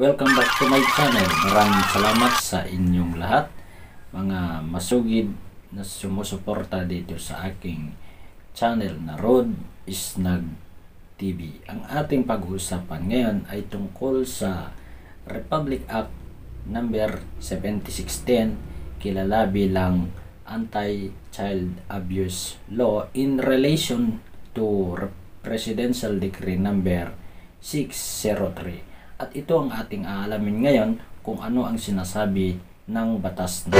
Welcome back to my channel. Maraming salamat sa inyong lahat, mga masugid na sumusuporta dito sa aking channel na Road is Nag TV. Ang ating pag-uusapan ngayon ay tungkol sa Republic Act number 7610, kilala bilang Anti-Child Abuse Law, in relation to Presidential Decree number 603. At ito ang ating aalamin ngayon kung ano ang sinasabi ng batas na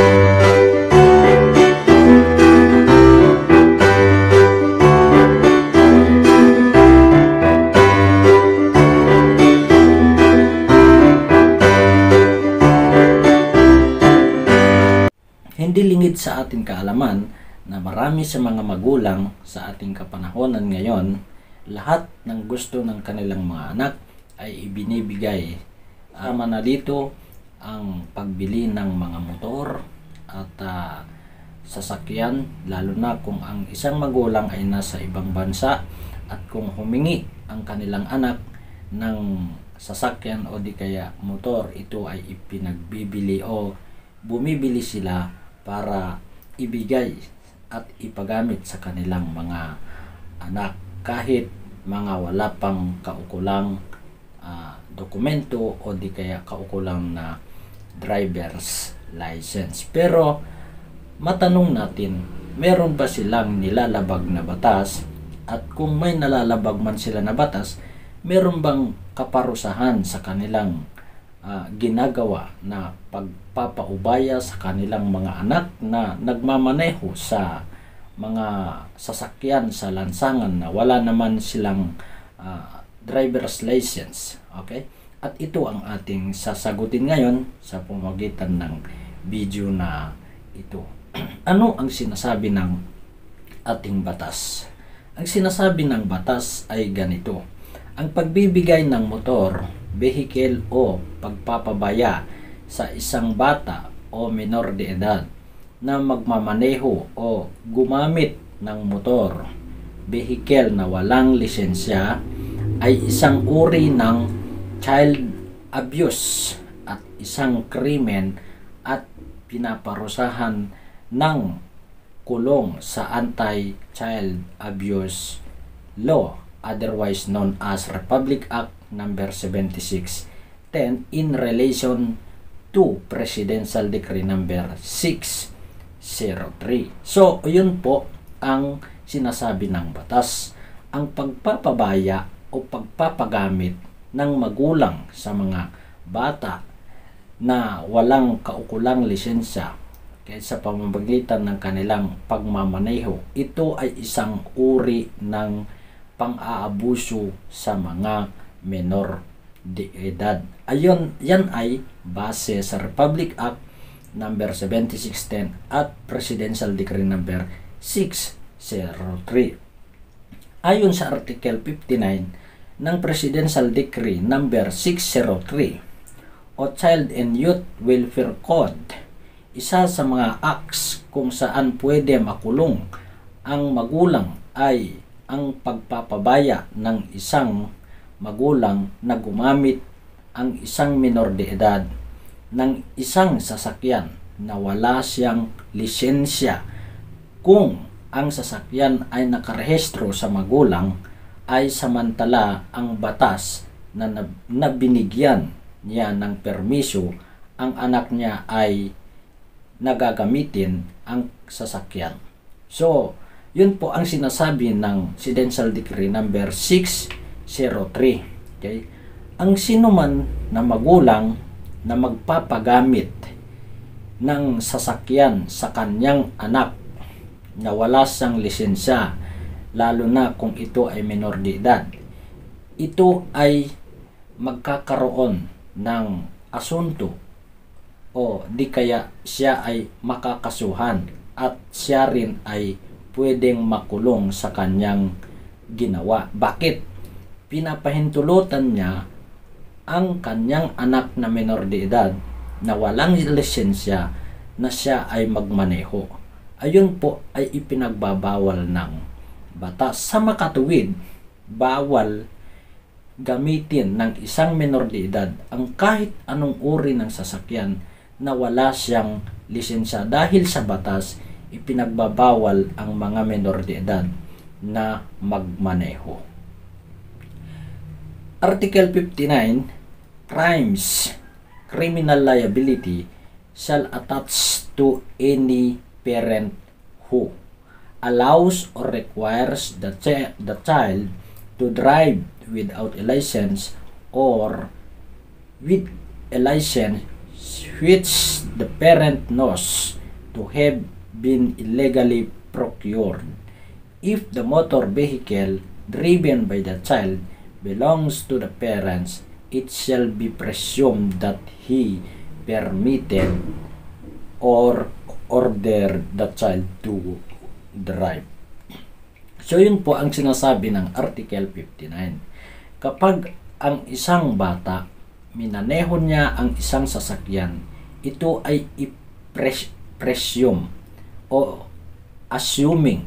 hindi lingid sa ating kaalaman na marami sa mga magulang sa ating kapanahonan ngayon, lahat ng gusto ng kanilang mga anak ay ibinibigay. Ama na dito ang pagbili ng mga motor at sasakyan, lalo na kung ang isang magulang ay nasa ibang bansa at kung humingi ang kanilang anak ng sasakyan o di kaya motor, ito ay ipinagbibili o bumibili sila para ibigay at ipagamit sa kanilang mga anak kahit mga wala pang kaukulang dokumento o di kaya kaukulang na driver's license. Pero matanong natin, meron ba silang nilalabag na batas? At kung may nalalabag man sila na batas, meron bang kaparusahan sa kanilang ginagawa na pagpapaubaya sa kanilang mga anak na nagmamaneho sa mga sasakyan sa lansangan na wala naman silang driver's license? Okay? At ito ang ating sasagutin ngayon sa pamamagitan ng video na ito. Ano ang sinasabi ng ating batas? Ang sinasabi ng batas ay ganito: ang pagbibigay ng motor, vehicle o pagpapabaya sa isang bata o minor de edad na magmamaneho o gumamit ng motor, vehicle na walang lisensya ay isang uri ng child abuse at isang krimen at pinaparusahan ng kulong sa Anti-Child Abuse Law, otherwise known as Republic Act number 7610, in relation to Presidential Decree number 603. So, yun po ang sinasabi ng batas. Ang pagpapabaya o pagpapagamit ng magulang sa mga bata na walang kaukulang lisensya sa pamamagitan ng kanilang pagmamaneho, ito ay isang uri ng pang-aabuso sa mga menor de edad. Yan ay base sa Republic Act number 7610 at Presidential Decree number 603. Ayon sa Article 59 ng Presidential Decree number 603 o Child and Youth Welfare Code, isa sa mga acts kung saan pwede makulong ang magulang ay ang pagpapabaya ng isang magulang na gumamit ang isang minor de edad ng isang sasakyan na wala siyang lisensya kung ang sasakyan ay nakarehistro sa magulang, ay samantala ang batas na binigyan niya ng permiso ang anak niya ay nagagamitin ang sasakyan. So, yun po ang sinasabi ng Presidential Decree number 603. Okay? Ang sinuman na magulang na magpapagamit ng sasakyan sa kanyang anak na wala siyang lisensya, lalo na kung ito ay minor de edad, ito ay magkakaroon ng asunto o di kaya siya ay makakasuhan at siya rin ay pwedeng makulong sa kanyang ginawa. Bakit? Pinapahintulutan niya ang kanyang anak na minor de edad na walang lisensya na siya ay magmaneho. Ayun po ay ipinagbabawal ng batas. Sa makatuwid, bawal gamitin ng isang menor de edad ang kahit anong uri ng sasakyan na wala siyang lisensya dahil sa batas ipinagbabawal ang mga menor de edad na magmaneho. Article 59, crimes, criminal liability shall attach to any parent who allows or requires the child to drive without a license or with a license which the parent knows to have been illegally procured. If the motor vehicle driven by the child belongs to the parents, it shall be presumed that he permitted or ordered the child to drive. So yun po ang sinasabi ng Article 59. Kapag ang isang bata, minaneho niya ang isang sasakyan, ito ay i-presume o assuming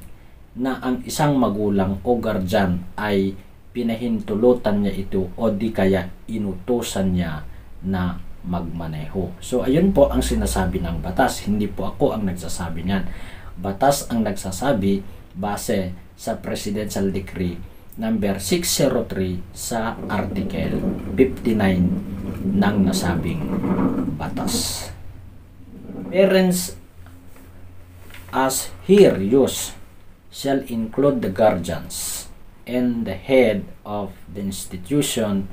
na ang isang magulang o guardian ay pinahintulutan niya ito o di kaya inutusan niya na magmaneho. So ayun po ang sinasabi ng batas, hindi po ako ang nagsasabi niyan. Batas ang nagsasabi base sa Presidential Decree number 603 sa Article 59 ng nasabing batas. Parents as here used shall include the guardians and the head of the institution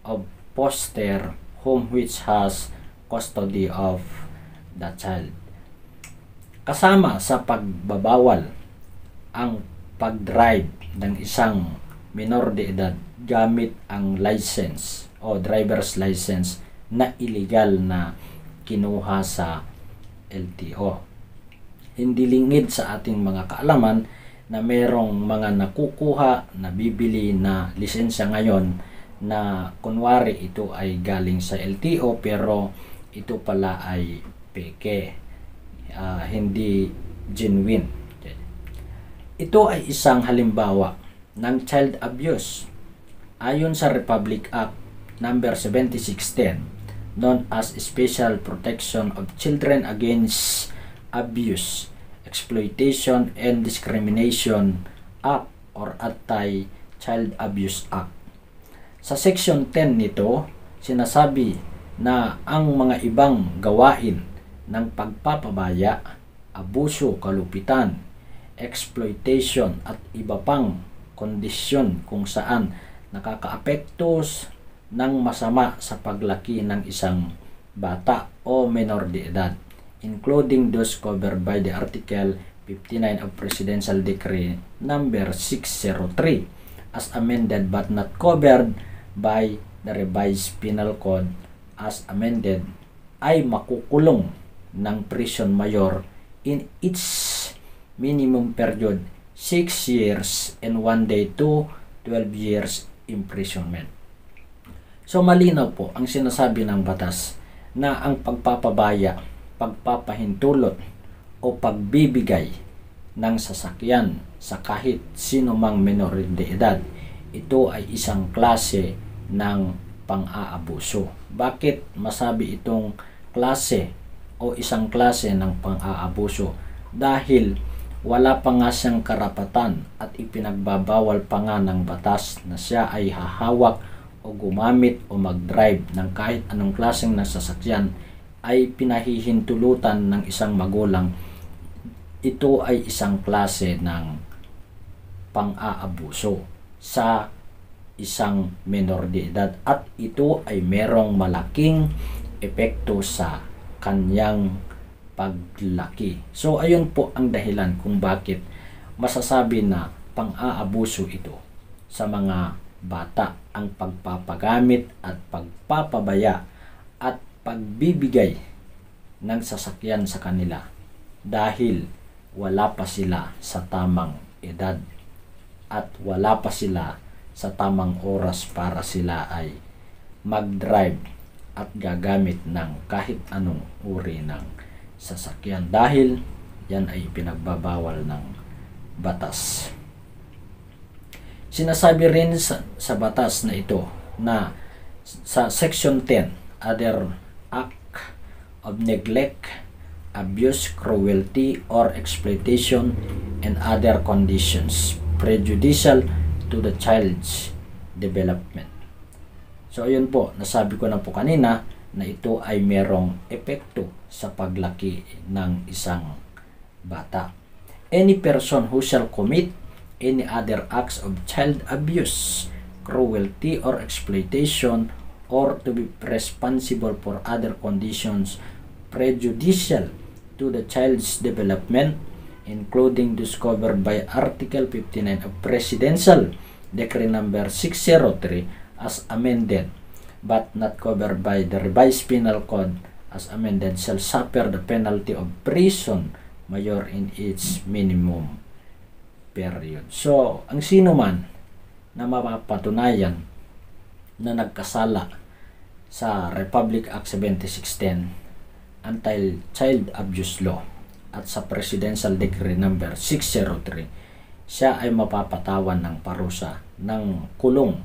of foster home which has custody of the child. Kasama sa pagbabawal ang pag-drive ng isang minor de edad gamit ang license o driver's license na illegal na kinuha sa LTO. Hindi lingid sa ating mga kaalaman na merong mga nakukuha, nabibili na lisensya ngayon na kunwari ito ay galing sa LTO pero ito pala ay peke, hindi genuine. Ito ay isang halimbawa ng child abuse. Ayon sa Republic Act number 7610 known as Special Protection of Children Against Abuse, Exploitation and Discrimination Act or Anti-Child Abuse Act. Sa Section 10 nito, sinasabi na ang mga ibang gawain ng pagpapabaya, abuso, kalupitan, exploitation at iba pang kondisyon kung saan nakakaapektos ng masama sa paglaki ng isang bata o menor de edad, including those covered by the Article 59 of Presidential Decree number 603 as amended but not covered by the revised penal code as amended, ay makukulong ng prison mayor in its minimum period 6 years and 1 day to 12 years imprisonment. So malinaw po ang sinasabi ng batas na ang pagpapabaya, pagpapahintulot o pagbibigay ng sasakyan sa kahit sino mang menor de edad, ito ay isang klase ng pang-aabuso. Bakit masabi itong klase o isang klase ng pang-aabuso? Dahil wala pa nga siyang karapatan at ipinagbabawal pa nga ng batas na siya ay hahawak o gumamit o mag-drive ng kahit anong klaseng sasakyan, ay pinahihintulutan ng isang magulang. Ito ay isang klase ng pang-aabuso sa isang menor de edad at ito ay merong malaking epekto sa kanyang paglaki. So ayun po ang dahilan kung bakit masasabi na pang-aabuso ito sa mga bata ang pagpapagamit at pagpapabaya at pagbibigay ng sasakyan sa kanila dahil wala pa sila sa tamang edad at wala pa sila sa tamang oras para sila ay mag-drive at gagamit ng kahit anong uri ng sasakyan dahil yan ay pinagbabawal ng batas. Sinasabi rin sa batas na ito na sa Section 10, other act of neglect, abuse, cruelty, or exploitation and other conditions prejudicial to the child's development. So ayun po, nasabi ko na po kanina na ito ay merong epekto sa paglaki ng isang bata. Any person who shall commit any other acts of child abuse, cruelty, or exploitation, or to be responsible for other conditions prejudicial to the child's development, including those covered by Article 59 of Presidential Decree number 603 as amended, but not covered by the revised penal code as amended, shall suffer the penalty of prison mayor in its minimum period. So, ang sino man na mapapatunayan na nagkasala sa Republic Act 7610, Anti-Child Abuse Law, at sa Presidential Decree number 603, siya ay mapapatawan ng parusa ng kulong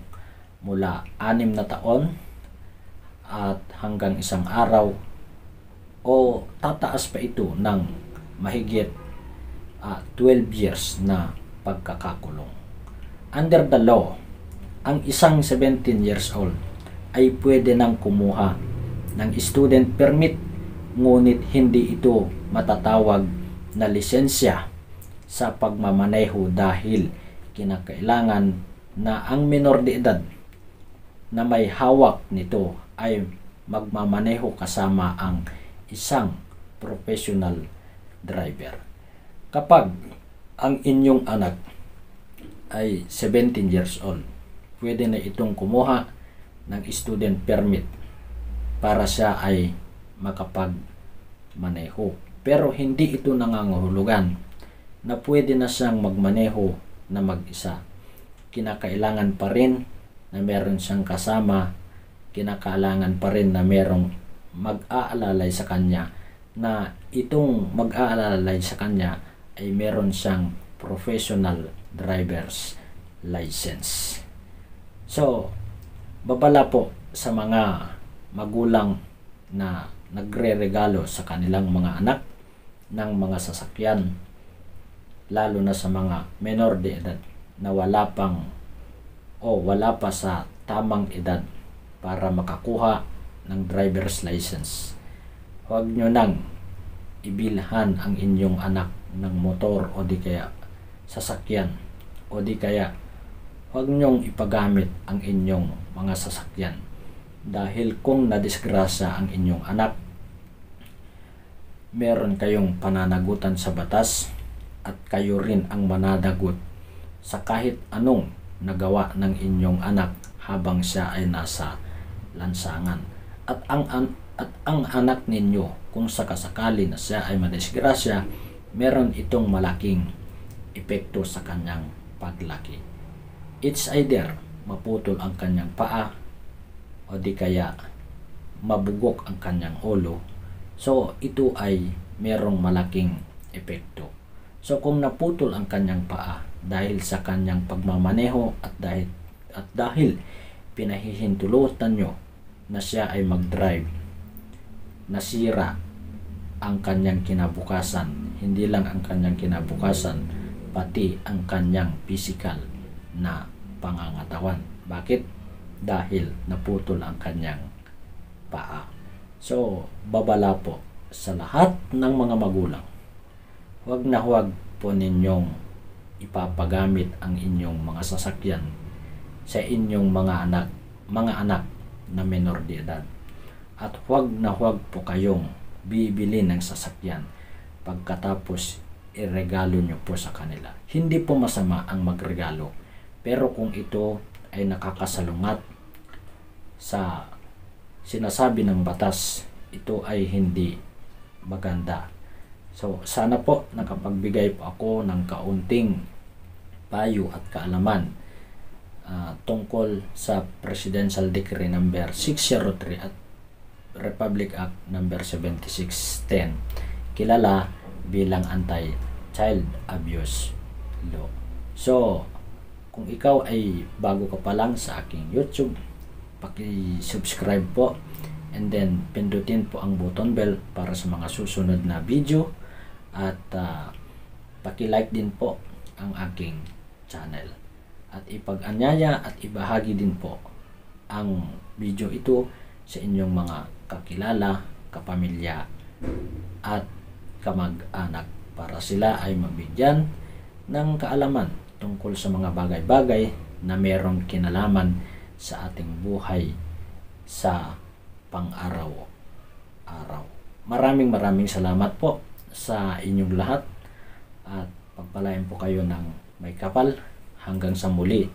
mula 6 na taon at hanggang 1 araw, o tataas pa ito ng mahigit 12 years na pagkakakulong. Under the law, ang isang 17 years old ay pwede nang kumuha ng student permit, ngunit hindi ito matatawag na lisensya sa pagmamaneho dahil kinakailangan na ang minor de edad na may hawak nito ay magmamaneho kasama ang isang professional driver. Kapag ang inyong anak ay 17 years old, pwede na itong kumuha ng student permit para siya ay makapagmaneho. Pero hindi ito nangangahulugan na pwede na siyang magmaneho na mag-isa. Kinakailangan pa rin na meron siyang kasama, kinakailangan pa rin na merong mag-aalalay sa kanya, na itong mag-aalalay sa kanya ay meron siyang professional driver's license. So, babala po sa mga magulang na nagre-regalo sa kanilang mga anak ng mga sasakyan, lalo na sa mga menor de edad na wala pa sa tamang edad para makakuha ng driver's license. Huwag nyo nang ibilhan ang inyong anak ng motor o di kaya sasakyan, o di kaya huwag nyong ipagamit ang inyong mga sasakyan, dahil kung nadisgrasya ang inyong anak, meron kayong pananagutan sa batas at kayo rin ang mananagot sa kahit anong nagawa ng inyong anak habang siya ay nasa lansangan. At ang anak ninyo, kung sakasakali na siya ay madisgrasya, meron itong malaking epekto sa kanyang paglaki. It's either maputol ang kanyang paa o di kaya mabugok ang kanyang ulo. So ito ay merong malaking epekto. So kung naputol ang kanyang paa dahil sa kanyang pagmamaneho at dahil pinahihintulutan nyo na siya ay mag-drive, nasira ang kanyang kinabukasan, hindi lang ang kanyang kinabukasan, pati ang kanyang physical na pangangatawan. Bakit? Dahil naputol ang kanyang paa. So, babala po sa lahat ng mga magulang, huwag na huwag po ninyong ipapagamit ang inyong mga sasakyan sa inyong mga anak na menor de edad. At huwag na huwag po kayong bibili ng sasakyan pagkatapos iregalo nyo po sa kanila. Hindi po masama ang magregalo, pero kung ito ay nakakasalungat sa sinasabi ng batas, ito ay hindi maganda. So sana po nakapagbigay po ako ng kaunting payo at kaalaman tungkol sa Presidential Decree number 603 at Republic Act number 7610, kilala bilang Anti-Child Abuse Law. So kung ikaw ay bago ka pa lang sa aking YouTube paki-subscribe po, and then pindutin po ang button bell para sa mga susunod na video, at paki-like din po ang aking channel, at ipag-anyaya at ibahagi din po ang video ito sa inyong mga kakilala, kapamilya at kamag-anak para sila ay mabigyan ng kaalaman tungkol sa mga bagay-bagay na merong kinalaman sa ating buhay sa pang-araw-araw. Maraming salamat po sa inyong lahat, at pagpalain po kayo ng may kapal hanggang sa muli.